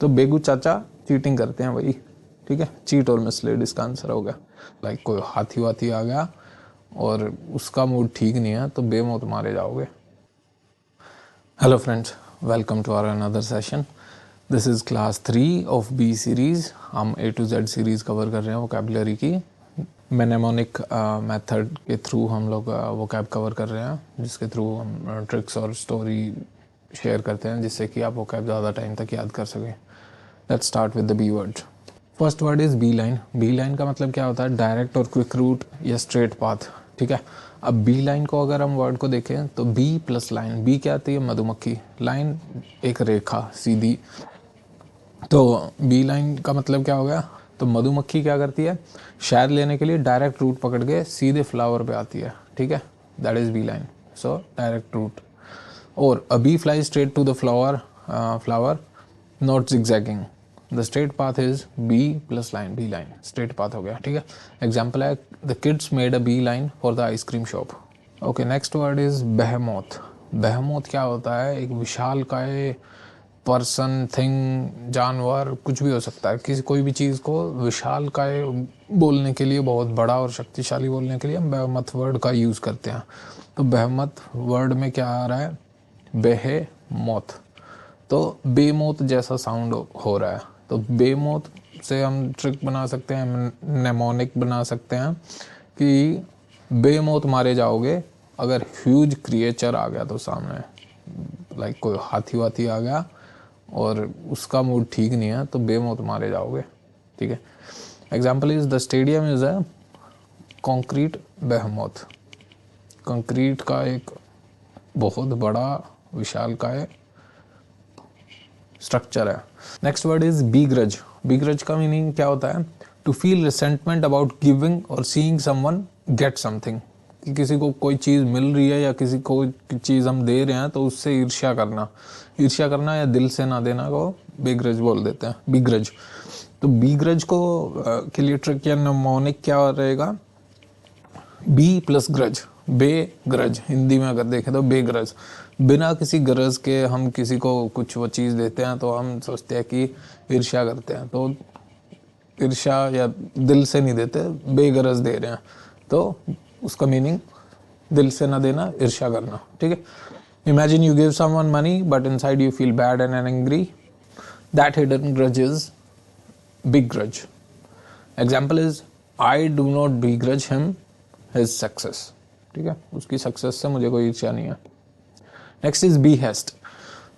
तो बेगू चाचा चीटिंग करते हैं भाई, ठीक है। चीट और मिसलीड इसका आंसर हो गया। लाइक कोई हाथी वाथी आ गया और उसका मूड ठीक नहीं है तो बेमौत मारे जाओगे। Hello friends, welcome to our another session. This is class 3 of B series. हम A to Z series cover कर रहे हैं वोकैबुलरी की। मेनेमोनिक मेथड के थ्रू हम लोग वोकैब कवर कर रहे हैं, जिसके थ्रू हम ट्रिक्स और स्टोरी शेयर करते हैं जिससे कि आप वोकैब ज़्यादा टाइम तक याद कर सकें। Let's start with the B word. First word is beeline. Beeline का मतलब क्या होता है? डायरेक्ट और क्विक रूट या स्ट्रेट पाथ, ठीक है। अब बी लाइन को अगर हम वर्ड को देखें तो बी प्लस लाइन, बी क्या आती है? मधुमक्खी, लाइन एक रेखा सीधी। तो बी लाइन का मतलब क्या हो गया? तो मधुमक्खी क्या करती है? शहद लेने के लिए डायरेक्ट रूट पकड़ के सीधे फ्लावर पे आती है, ठीक है। That is beeline, so direct route. और a bee fly straight to the flower not zigzagging। The straight path is bee plus line, beeline straight path हो गया, ठीक है। एग्जाम्पल है the kids made a beeline for the ice cream shop. Okay, next word is behemoth. Behemoth क्या होता है? एक विशाल काय पर्सन, थिंग, जानवर, कुछ भी हो सकता है। किसी कोई भी चीज़ को विशाल काय बोलने के लिए, बहुत बड़ा और शक्तिशाली बोलने के लिए हम बेहेमोथ वर्ड का यूज़ करते हैं। तो बेहेमोथ वर्ड में क्या आ रहा है? बेहेमोथ। तो बेमौत जैसा साउंड हो रहा है। तो बेमौत से हम ट्रिक बना सकते हैं, नेमोनिक बना सकते हैं कि बेमौत मारे जाओगे अगर ह्यूज क्रिएचर आ गया तो सामने, लाइक कोई हाथी वाथी आ गया और उसका मूड ठीक नहीं है तो बेमौत मारे जाओगे, ठीक है। Example is the stadium is a concrete behemoth. Concrete का एक बहुत बड़ा विशालकाय स्ट्रक्चर है। Next word is begrudge. Begrudge का मीनिंग क्या होता है? To feel resentment about giving or seeing someone get something. कि किसी को कोई चीज़ मिल रही है या किसी को चीज़ हम दे रहे हैं तो उससे ईर्ष्या करना। ईर्ष्या करना या दिल से ना देना को बीग्रज बोल देते हैं, बीग्रज। तो बीग्रज को के लिए ट्रिक या निमोनिक क्या रहेगा? Be plus grudge, begrudge. Hindi में अगर देखें तो बेग्रज। बिना किसी गरज के हम किसी को कुछ वो चीज़ देते हैं तो हम सोचते हैं कि ईर्ष्या करते हैं। तो ईर्ष्या या दिल से नहीं देते, बेगरज दे रहे हैं, तो उसका मीनिंग दिल से ना देना, ईर्ष्या करना, ठीक है। Imagine you give someone money but inside you feel bad and angry. That hidden grudge is big grudge. Example is I do not begrudge him his success, ठीक है। उसकी सक्सेस से मुझे कोई ईर्ष्या नहीं है। Next is behest.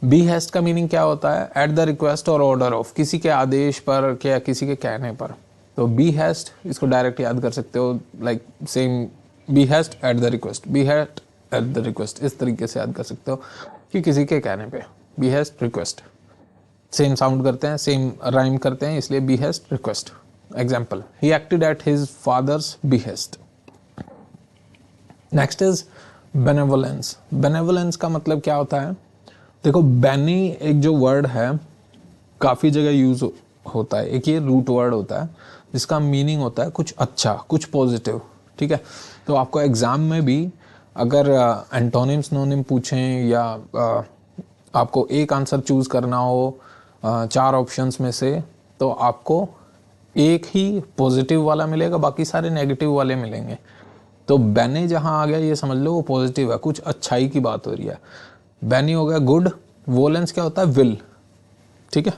Behest का मीनिंग क्या होता है? एट द रिक्वेस्ट और ऑर्डर ऑफ, किसी के आदेश पर या किसी के कहने पर। तो बी हेस्ट इसको डायरेक्ट याद कर सकते हो, like same behest at the request, behest at the request, इस तरीके से याद कर सकते हो कि किसी के कहने पे। Behest request same sound करते हैं, सेम राइम करते हैं, इसलिए behest request. Example, he acted at his father's behest. Next is benevolence. Benevolence का मतलब क्या होता है? देखो, बेनी एक जो वर्ड है काफ़ी जगह यूज होता है। एक ये रूट वर्ड होता है जिसका मीनिंग होता है कुछ अच्छा, कुछ पॉजिटिव, ठीक है। तो आपको एग्जाम में भी अगर एंटोनिम सिनोनिम पूछें या आपको एक आंसर चूज करना हो 4 ऑप्शंस में से, तो आपको एक ही पॉजिटिव वाला मिलेगा, बाकी सारे नेगेटिव वाले मिलेंगे। तो बैने जहां आ गया ये समझ लो वो पॉजिटिव है, कुछ अच्छाई की बात हो रही है। बैनी हो गया गुड। वोलेंस क्या होता है? विल, ठीक है।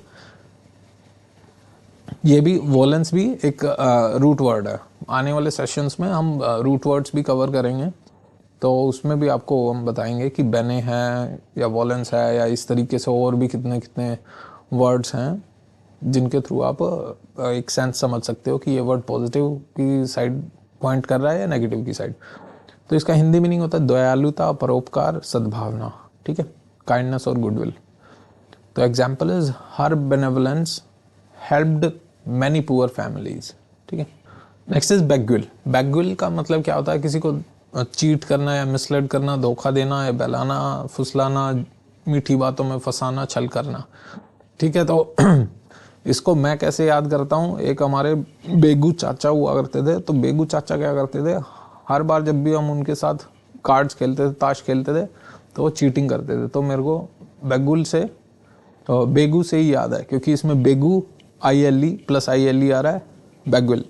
ये भी वोलेंस भी एक रूट वर्ड है। आने वाले सेशंस में हम रूट वर्ड्स भी कवर करेंगे, तो उसमें भी आपको हम बताएंगे कि बैने है या वोलेंस है या इस तरीके से और भी कितने कितने वर्ड्स हैं जिनके थ्रू आप एक सेंस समझ सकते हो कि ये वर्ड पॉजिटिव की साइड पॉइंट कर रहा है या नेगेटिव की साइड। तो इसका हिंदी मीनिंग होता है दयालुता, परोपकार, सद्भावना, ठीक है, काइंडनेस और गुडविल। तो example is her benevolence helped many poor families, ठीक है। Next is बैकग्विल। बैकग्विल का मतलब क्या होता है? किसी को चीट करना या मिसलेड करना, धोखा देना या बहलाना, फुसलाना, मीठी बातों में फंसाना, छल करना, ठीक है। तो इसको मैं कैसे याद करता हूँ? एक हमारे बेगू चाचा हुआ करते थे। तो बेगू चाचा क्या करते थे? हर बार जब भी हम उनके साथ कार्ड्स खेलते थे, ताश खेलते थे, तो वो चीटिंग करते थे। तो मेरे को बेगुल से बेगू से ही याद है क्योंकि इसमें बेगू ILE प्लस ILE आ रहा है, बैगविल।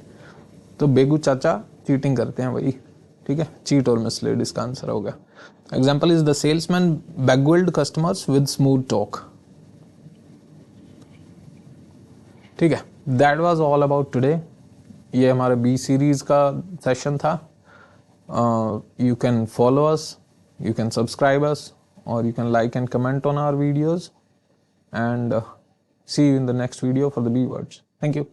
तो बेगू चाचा चीटिंग करते हैं भाई, ठीक है। चीट और मिसलीड इसका आंसर हो गया। Example is the salesman beguiled customers with smooth talk. ठीक है, that was all about today. ये हमारे B सीरीज का सेशन था। You can follow us, you can subscribe us, or you can like and comment on our videos, and see you in the next video for the B words. Thank you.